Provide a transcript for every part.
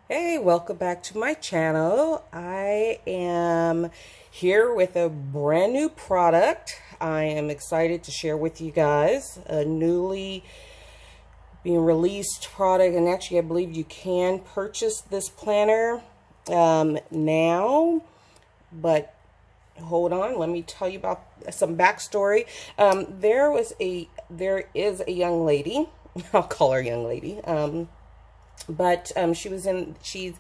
Hey, welcome back to my channel. I am here with a brand new product. I am excited to share with you guys a newly being released product, and actually I believe you can purchase this planner now, but hold on, let me tell you about some backstory. There is a young lady, I'll call her young lady, but she's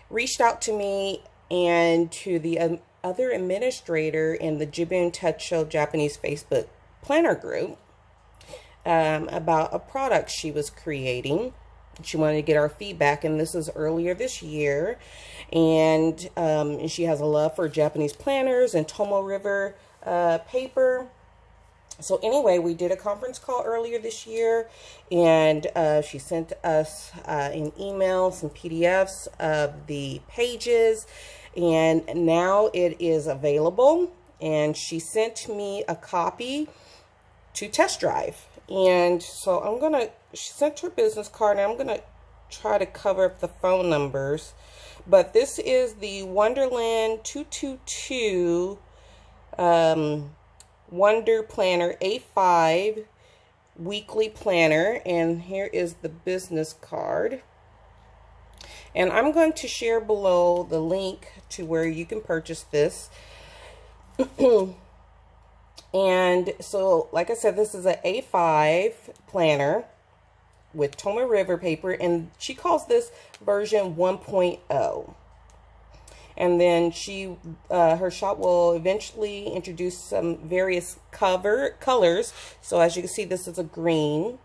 reached out to me and to the other administrator in the Jibun Techo Japanese Facebook planner group about a product she was creating. She wanted to get our feedback, and this is earlier this year. And she has a love for Japanese planners and Tomoe River paper. So anyway, we did a conference call earlier this year, and she sent us an email, some PDFs of the pages, and now it is available. And she sent me a copy to test drive. And so she sent her business card, and I'm going to try to cover up the phone numbers. But this is the Wonderland 222 Wonder Planner A5 weekly planner, and here is the business card. And I'm going to share below the link to where you can purchase this. And so, like I said, this is an A5 planner with Tomoe River paper, and she calls this version 1.0. And then her shop will eventually introduce some various colors. So as you can see, this is a green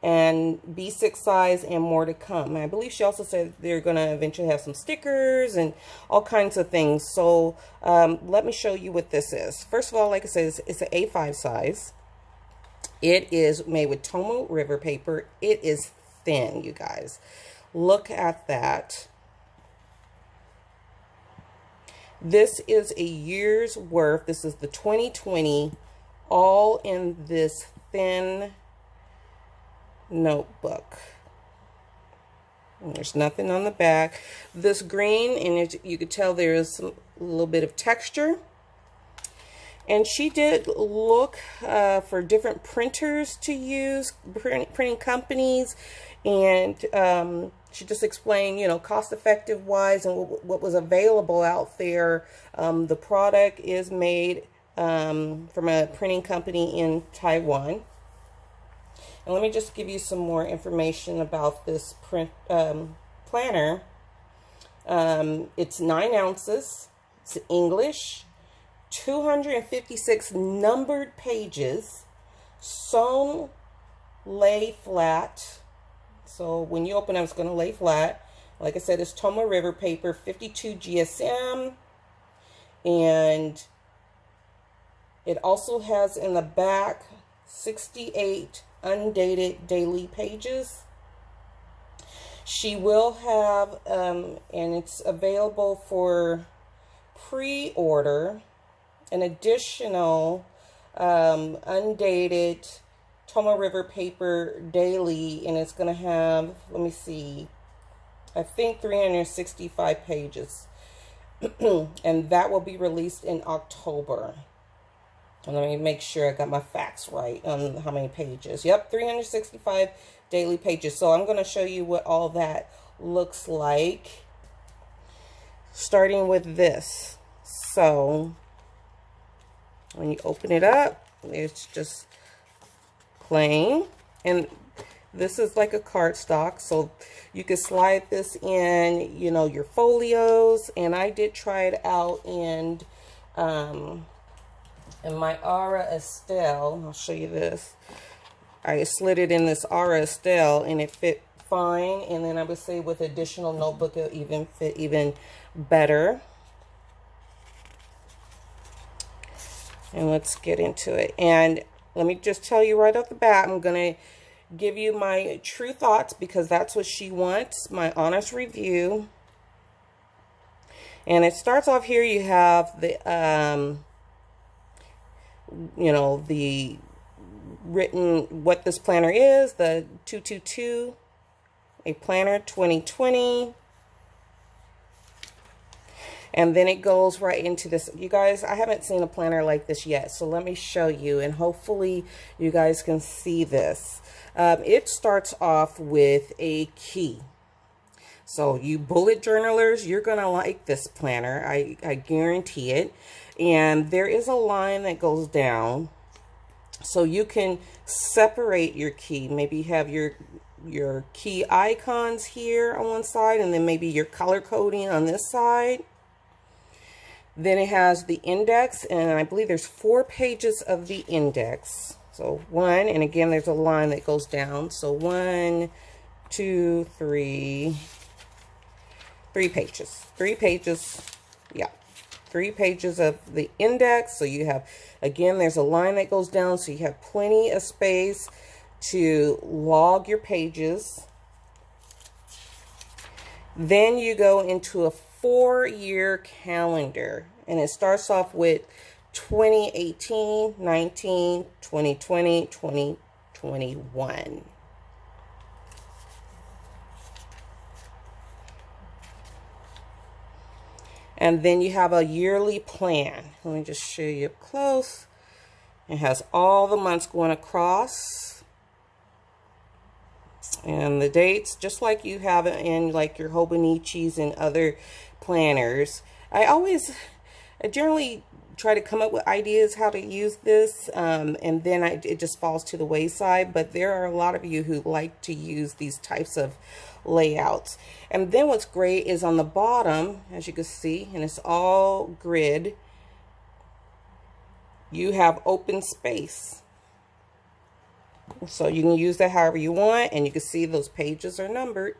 and B6 size, and more to come. And I believe she also said they're going to eventually have some stickers and all kinds of things. So let me show you what this is. First of all, like I said, it's an A5 size. It is made with Tomoe River paper. It is thin, you guys. Look at that. This is a year's worth. This is the 2020, all in this thin notebook. And there's nothing on the back. This green, and you could tell there's a little bit of texture. And she did look for different printers to use, printing companies, and she just explained, you know, cost-effective wise and what was available out there. The product is made from a printing company in Taiwan. And let me just give you some more information about this planner. It's 9 ounces. It's English. 256 numbered pages. Sewn lay flat. So when you open it, it's going to lay flat. Like I said, it's Tomoe River paper, 52 GSM. And it also has in the back 68 undated daily pages. She will have, and it's available for pre-order, an additional undated Tomoe River paper daily, and it's going to have, let me see, I think 365 pages. And that will be released in October. And let me make sure I got my facts right on how many pages. Yep, 365 daily pages. So I'm going to show you what all that looks like, starting with this. So when you open it up, it's just plain, and this is like a cardstock, so you can slide this in, you know, your folios. And I did try it out in my Aura Estelle. I'll show you this. I slid it in this Aura Estelle, and it fit fine. And then I would say with additional notebook, it'll even fit even better. And let's get into it. And let me just tell you right off the bat, I'm going to give you my true thoughts, because that's what she wants, my honest review. And it starts off here. You have the, you know, the written, what this planner is, the 222, a planner 2020. And then it goes right into this. You guys, I haven't seen a planner like this yet, so let me show you, and hopefully you guys can see this. It starts off with a key. So you bullet journalers, you're going to like this planner. I guarantee it. And there is a line that goes down, so you can separate your key. Maybe have your key icons here on one side, and then maybe your color coding on this side. Then it has the index, and I believe there's 4 pages of the index. So 1, and again, there's a line that goes down. So 1, 2, 3 pages. 3 pages, yeah. 3 pages of the index. So you have, again, there's a line that goes down, so you have plenty of space to log your pages. Then you go into a 4-year calendar, and it starts off with 2018, 19, 2020, 2021. And then you have a yearly plan. Let me just show you up close. It has all the months going across. And the dates, just like you have it in like your Hobonichis and other planners. I generally try to come up with ideas how to use this, and then it just falls to the wayside. But there are a lot of you who like to use these types of layouts. And then what's great is on the bottom, as you can see, and it's all grid, you have open space. So you can use that however you want, and you can see those pages are numbered.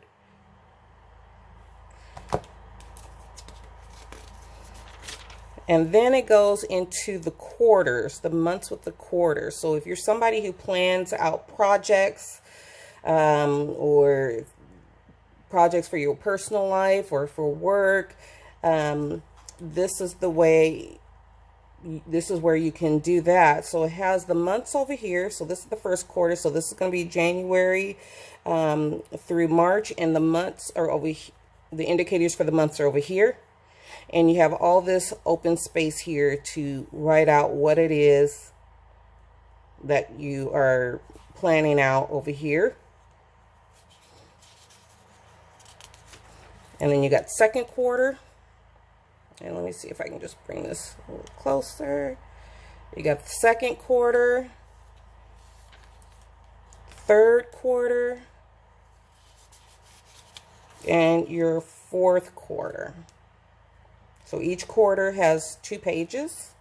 And then it goes into the quarters, the months with the quarters. So if you're somebody who plans out projects, or projects for your personal life or for work, this is the way, this is where you can do that. So it has the months over here. So this is the first quarter. So this is going to be January through March, and the months are over here. The indicators for the months are over here. And you have all this open space here to write out what it is that you are planning out over here. And then you got second quarter. And let me see if I can just bring this a little closer. You got the second quarter, third quarter, and your fourth quarter. So each quarter has 2 pages.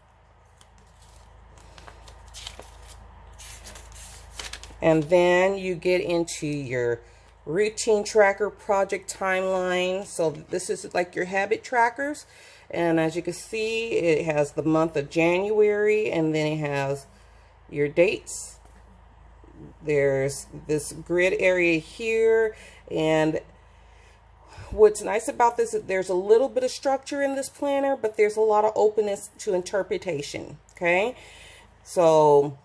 And then you get into your routine tracker, project timeline. So this is like your habit trackers. And as you can see, it has the month of January, and then it has your dates. There's this grid area here, and what's nice about this is there's a little bit of structure in this planner, but there's a lot of openness to interpretation. Okay, so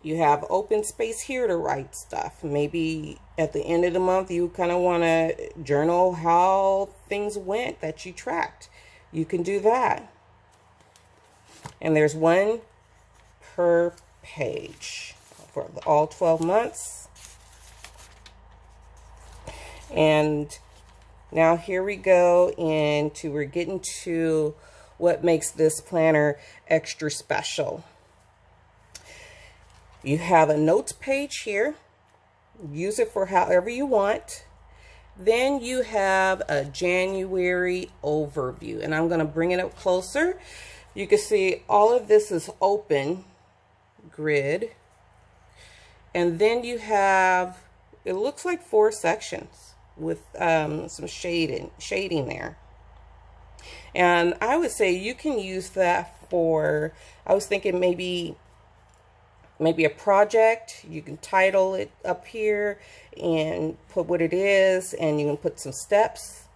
you have open space here to write stuff. Maybe at the end of the month you kind of want to journal how things went that you tracked. You can do that. And there's 1 per page for all 12 months. And now here we go into, we're getting to what makes this planner extra special. You have a notes page here. Use it for however you want. Then you have a January overview, and I'm going to bring it up closer. You can see all of this is open grid, and then you have, it looks like 4 sections with some shading there. And I would say you can use that for, I was thinking maybe a project. You can title it up here and put what it is, and you can put some steps,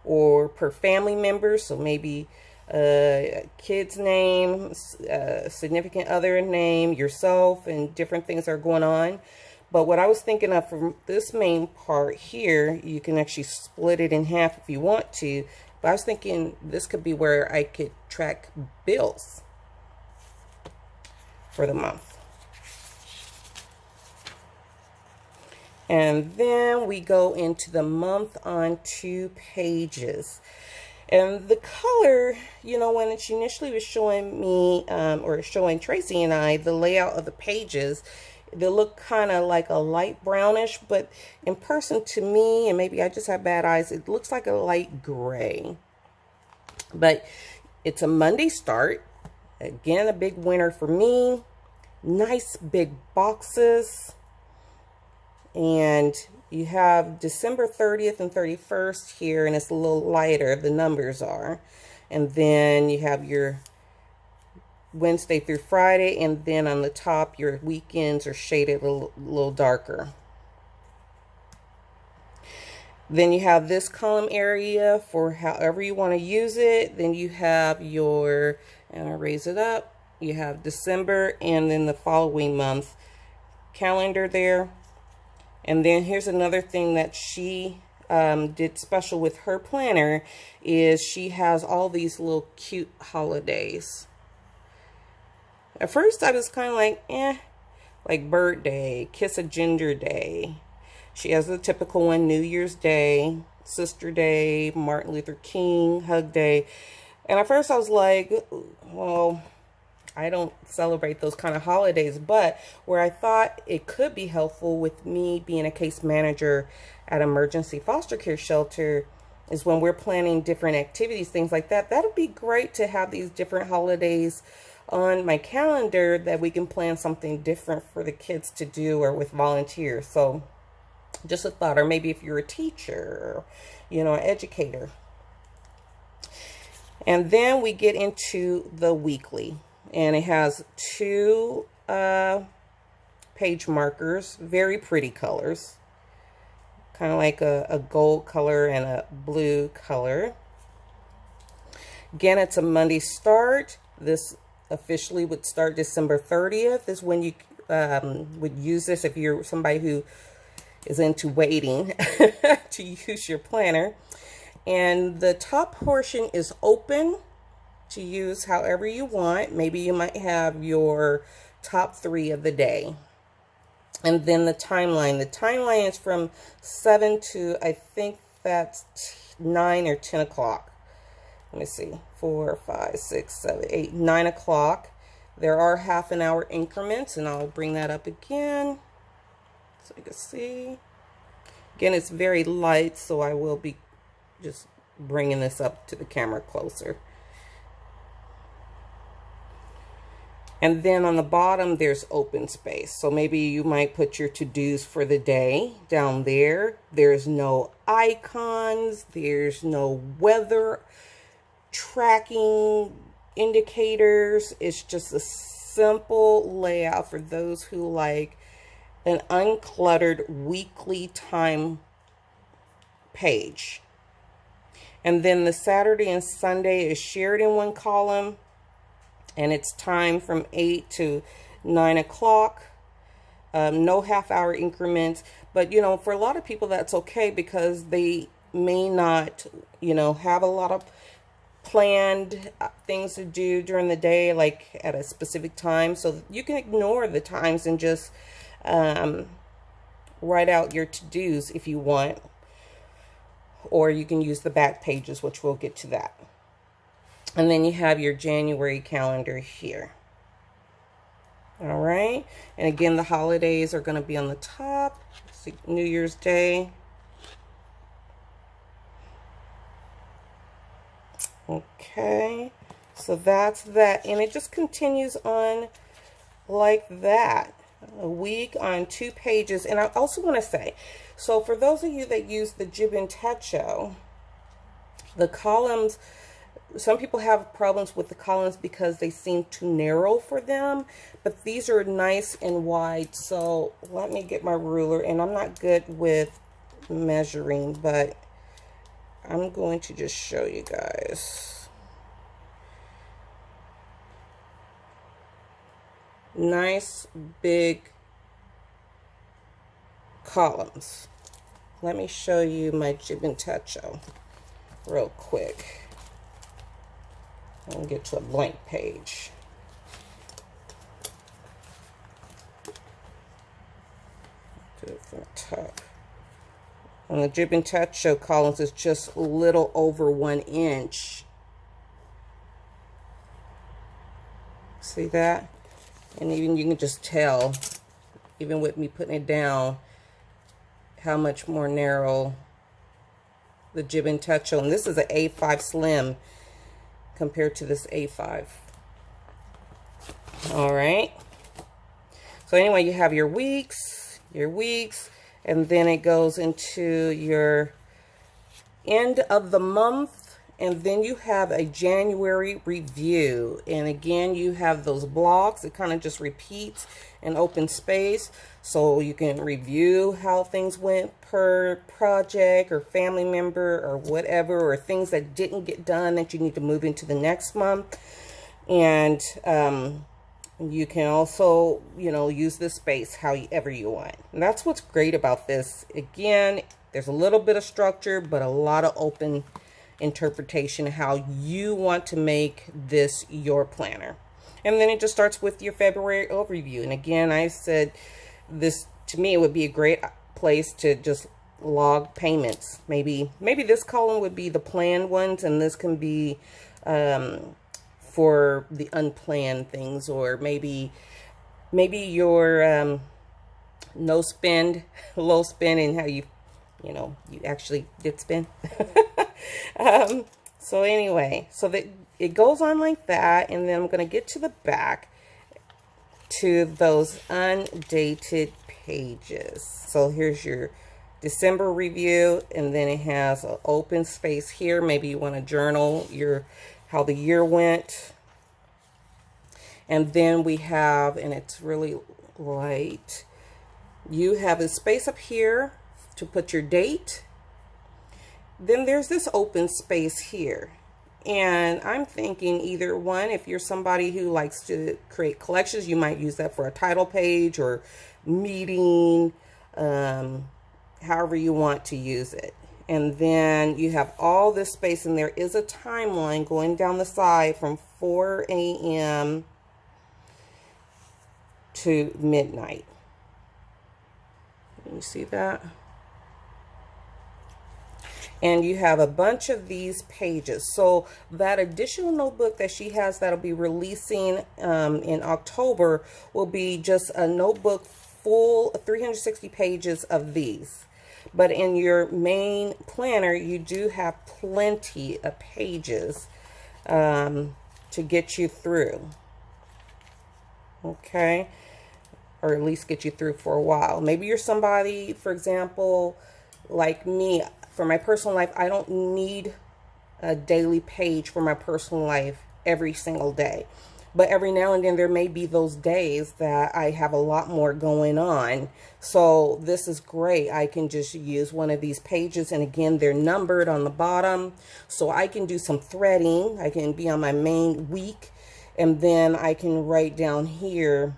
or per family member. So maybe a kid's name, significant other name, yourself, and different things are going on. But what I was thinking of for this main part here, you can actually split it in half if you want to, But I was thinking this could be where I could track bills for the month. And then we go into the month on 2 pages. And the color, you know, when she initially was showing me, or showing Tracy and I, the layout of the pages, they look kind of like a light brownish, but in person to me, and maybe I just have bad eyes, it looks like a light gray. But it's a Monday start. Again, a big winner for me. Nice big boxes. And you have December 30th and 31st here, and it's a little lighter, the numbers are. And then you have your Wednesday through Friday, and then on the top, your weekends are shaded a little darker. Then you have this column area for however you want to use it. Then you have your, and I'll raise it up, you have December and then the following month calendar there. And then here's another thing that she did special with her planner, is she has all these little cute holidays. At first I was kind of like birthday, kiss a ginger day. She has the typical one, New Year's Day, Sister Day, Martin Luther King, Hug Day. And at first I was like, well, I don't celebrate those kind of holidays, but where I thought it could be helpful with me being a case manager at emergency foster care shelter is when we're planning different activities, things like that. That would be great to have these different holidays on my calendar that we can plan something different for the kids to do or with volunteers. So just a thought, or maybe if you're a teacher, or, you know, an educator. And then we get into the weekly. And it has 2 page markers, very pretty colors, kind of like a gold color and a blue color. Again, it's a Monday start. This officially would start December 30th is when you would use this if you're somebody who is into waiting to use your planner. And the top portion is open to use however you want. Maybe you might have your top 3 of the day. And then the timeline. The timeline is from 7 to, I think that's 9 or 10 o'clock. Let me see. 4, 5, 6, 7, 8, 9 o'clock. There are half-an-hour increments, and I'll bring that up again so you can see. Again, it's very light, so I will be just bringing this up to the camera closer. And then on the bottom, there's open space. So maybe you might put your to-dos for the day down there. There's no icons. There's no weather tracking indicators. It's just a simple layout for those who like an uncluttered weekly time page. And then the Saturday and Sunday is shared in one column. And it's time from 8 to 9 o'clock. No half-hour increments. But, you know, for a lot of people, that's okay because they may not, you know, have a lot of planned things to do during the day, like at a specific time. So you can ignore the times and just write out your to-dos if you want. Or you can use the back pages, which we'll get to that. And then you have your January calendar here. All right. And again, the holidays are going to be on the top. New Year's Day. Okay. So that's that. And it just continues on like that. A week on 2 pages. And I also want to say, so for those of you that use the Jib and Techo, the columns, some people have problems with the columns because they seem too narrow for them, but these are nice and wide. So let me get my ruler, and I'm not good with measuring, but I'm going to just show you guys. Nice big columns. Let me show you my Jib and Techo. real quick. I'll get to a blank page. Do it from the top. On the Jib and Touch Show columns, it's just a little over 1 inch. See that? And even you can just tell, even with me putting it down, how much more narrow the Jib and Touch Show. And this is an A5 Slim compared to this A5. All right. So anyway, you have your weeks, and then it goes into your end of the month, and then you have a January review. And again, you have those blocks. It kind of just repeats an open space, so you can review how things went per project or family member or whatever, or things that didn't get done that you need to move into the next month. And you can also, you know, use this space however you want. And that's what's great about this. Again, there's a little bit of structure, but a lot of open interpretation how you want to make this your planner. And then it just starts with your February overview. And again, I said this, to me, it would be a great place to just log payments. Maybe this column would be the planned ones, and this can be for the unplanned things, or maybe your no spend, low spend, and how you know, you actually did spend. So anyway, so that it goes on like that, and then I'm going to get to the back to those undated pages. So here's your December review, and then it has an open space here. Maybe you want to journal how the year went. And then we have, and it's really light, you have a space up here to put your date. Then there's this open space here. And I'm thinking either one, if you're somebody who likes to create collections, you might use that for a title page or meeting, however you want to use it. And then you have all this space, and there is a timeline going down the side from 4 a.m. to midnight. You see that? And you have a bunch of these pages. So that additional notebook that she has that'll be releasing in October will be just a notebook full of 360 pages of these. But in your main planner, you do have plenty of pages to get you through. Okay? Or at least get you through for a while. Maybe you're somebody, for example, like me. For my personal life, I don't need a daily page for my personal life every single day. But every now and then there may be those days that I have a lot more going on. So this is great. I can just use one of these pages, and again, they're numbered on the bottom. So I can do some threading. I can be on my main week, and then I can write down here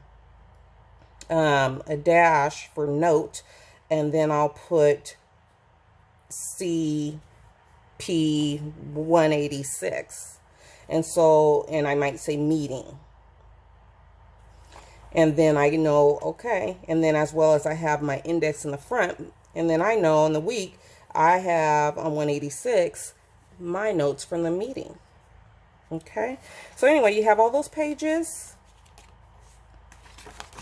a dash for note, and then I'll put CP 186. And so, and I might say meeting. And then I know, okay. And then as well as I have my index in the front. And then I know in the week, I have on 186, my notes from the meeting. Okay. So anyway, you have all those pages.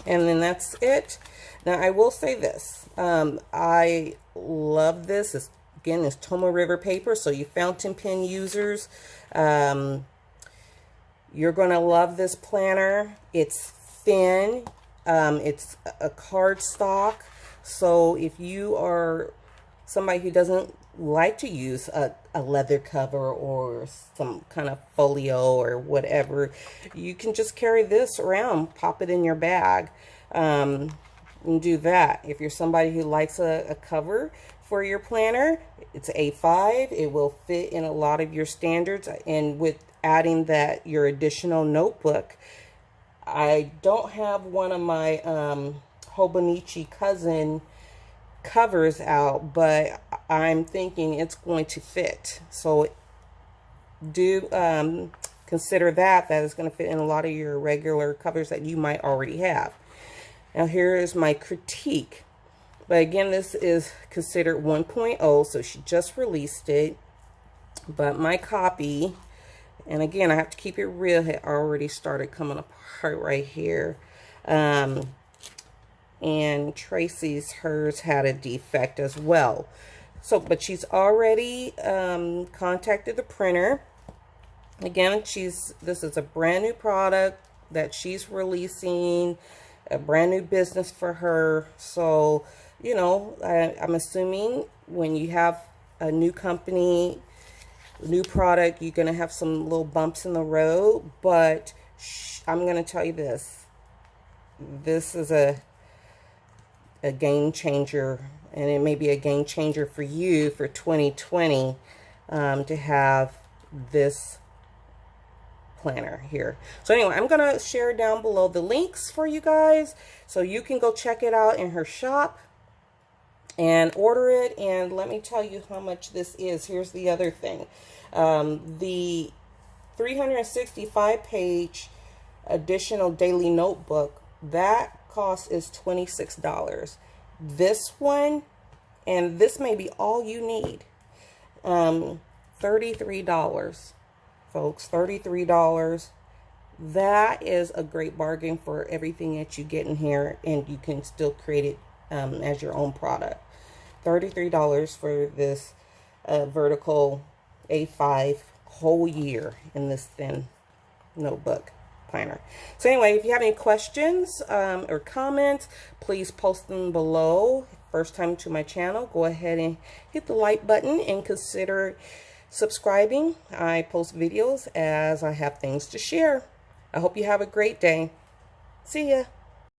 And then that's it. Now I will say this. I love this. Again, it's Tomoe River Paper. So you fountain pen users, you're going to love this planner. It's thin. It's a cardstock. So if you are somebody who doesn't like to use a leather cover or some kind of folio or whatever, you can just carry this around, pop it in your bag, and do that. If you're somebody who likes a cover for your planner, it's A5. It will fit in a lot of your standards, and with adding that your additional notebook. I don't have one of my Hobonichi cousin covers out, but I'm thinking it's going to fit. So do consider that it's going to fit in a lot of your regular covers that you might already have. Now here is my critique. But again, this is considered 1.0, so she just released it. But my copy, and again, I have to keep it real, had already started coming apart right here. And Tracy's, hers had a defect as well. So, but she's already contacted the printer. Again, this is a brand new product that she's releasing, a brand new business for her. So, you know, I'm assuming when you have a new company, new product, you're going to have some little bumps in the road. But I'm going to tell you this. This is a game changer, and it may be a game changer for you for 2020 to have this planner here. So anyway, I'm gonna share down below the links for you guys so you can go check it out in her shop and order it. And let me tell you how much this is. Here's the other thing. The 365 page additional daily notebook, that cost is $26. This one, and this may be all you need, $33, folks. $33. That is a great bargain for everything that you get in here, and you can still create it as your own product. $33 for this vertical A5 whole year in this thin notebook planner. So anyway, if you have any questions or comments, please post them below. First time to my channel, go ahead and hit the like button and consider subscribing. I post videos as I have things to share. I hope you have a great day. See ya.